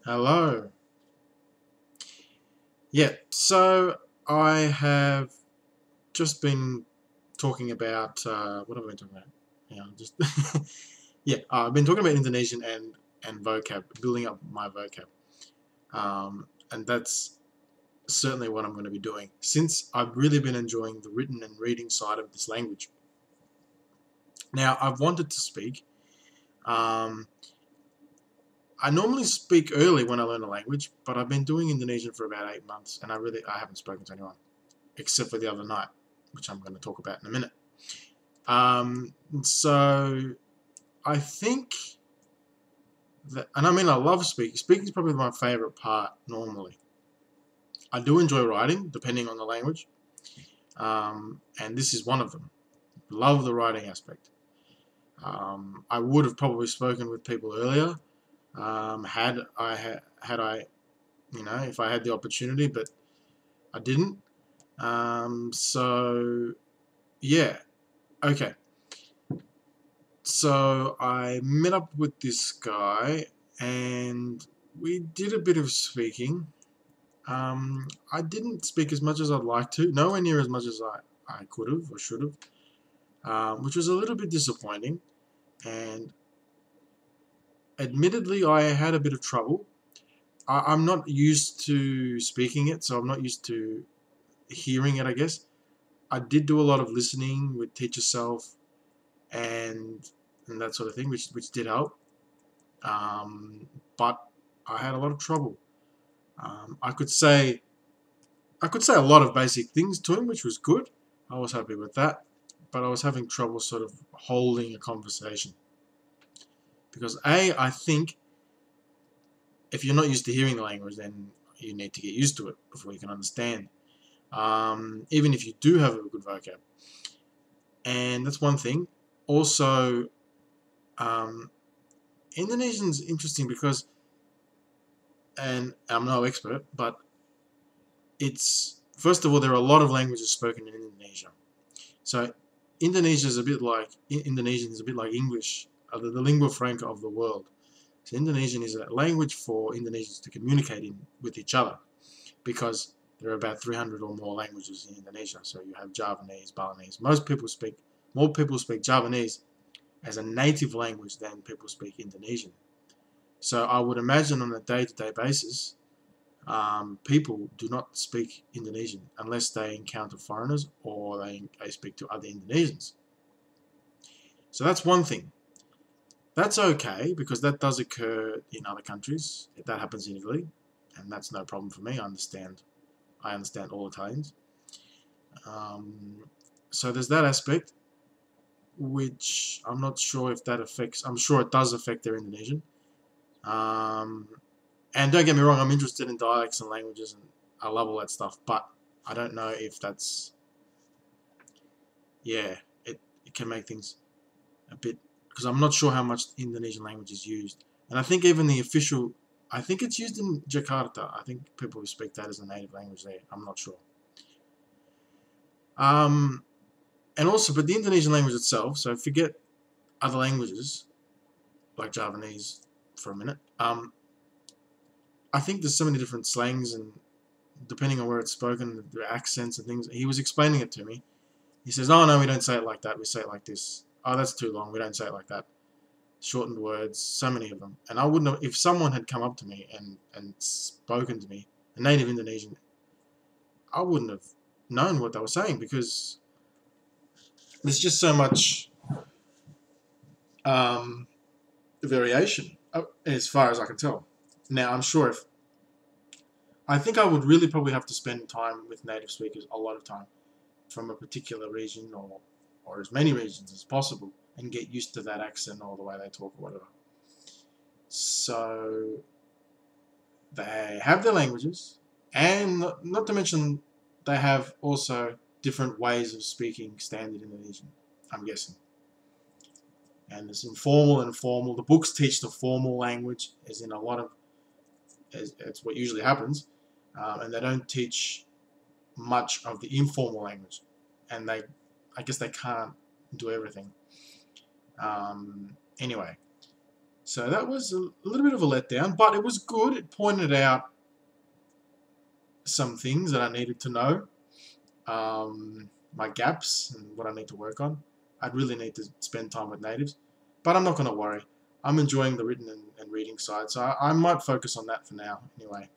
Hello. Yeah, so I have just been talking about what have I been talking about? Yeah, just yeah, I've been talking about Indonesian and vocab, building up my vocab, and that's certainly what I'm going to be doing since I've really been enjoying the written and reading side of this language. Now, I've wanted to speak. Um, I normally speak early when I learn a language, but I've been doing Indonesian for about 8 months, and I haven't spoken to anyone except for the other night, which I'm going to talk about in a minute. So I think that, and I mean, I love speaking. Speaking is probably my favorite part normally. I do enjoy writing, depending on the language, and this is one of them. Love the writing aspect. I would have probably spoken with people earlier had I, if I had the opportunity, but I didn't. So yeah, okay. So I met up with this guy and we did a bit of speaking. I didn't speak as much as I'd like to, nowhere near as much as I could have or should have, which was a little bit disappointing. And admittedly, I had a bit of trouble. I'm not used to speaking it, so I'm not used to hearing it, I guess. I did do a lot of listening with Teach Yourself and and that sort of thing, which did help. But I had a lot of trouble. Um, I could say I could say a lot of basic things to him, which was good. I was happy with that, but I was having trouble sort of holding a conversation because I think if you're not used to hearing the language, then you need to get used to it before you can understand. Even if you do have a good vocab, and that's one thing. Also, um, Indonesian's interesting because, and I'm no expert, but it's first of all there are a lot of languages spoken in Indonesia. So Indonesia is a bit like Indonesian is a bit like English, the lingua franca of the world. So Indonesian is a language for Indonesians to communicate with each other because there are about 300 or more languages in Indonesia. So you have Javanese, Balinese. More people speak Javanese as a native language than people speak Indonesian. So I would imagine on a day-to-day basis, people do not speak Indonesian unless they encounter foreigners or they speak to other Indonesians. So that's one thing. That's okay because that does occur in other countries. That happens in Italy, and that's no problem for me. I understand. I understand all Italians. Um, so there's that aspect, which I'm not sure if that affects. I'm sure it does affect their Indonesian. Um, and don't get me wrong, I'm interested in dialects and languages, and I love all that stuff. But I don't know if that's yeah, it can make things a bit because I'm not sure how much Indonesian language is used, and I think even the official, I think it's used in Jakarta. I think people who speak that as a native language there. I'm not sure. Um, and also, but the Indonesian language itself. So forget other languages like Javanese for a minute. I think there's so many different slangs and depending on where it's spoken, the accents and things. He was explaining it to me. He says, "Oh no, we don't say it like that. We say it like this. Oh, that's too long. We don't say it like that." Shortened words, so many of them. And I wouldn't have, if someone had come up to me and spoken to me, a native Indonesian, I wouldn't have known what they were saying because there's just so much um, variation as far as I can tell. Now, I'm sure if, I think I would really probably have to spend time with native speakers, a lot of time, from a particular region or as many regions as possible and get used to that accent or the way they talk or whatever. So they have their languages, and not to mention they have also different ways of speaking standard Indonesian, I'm guessing. And there's informal and formal. The books teach the formal language, as in a lot of, as it's what usually happens, and they don't teach much of the informal language. And I guess they can't do everything. Anyway, So that was a little bit of a letdown, but it was good. It pointed out some things that I needed to know, my gaps and what I need to work on. I'd really need to spend time with natives, but I'm not going to worry. I'm enjoying the written and reading side, so I might focus on that for now anyway.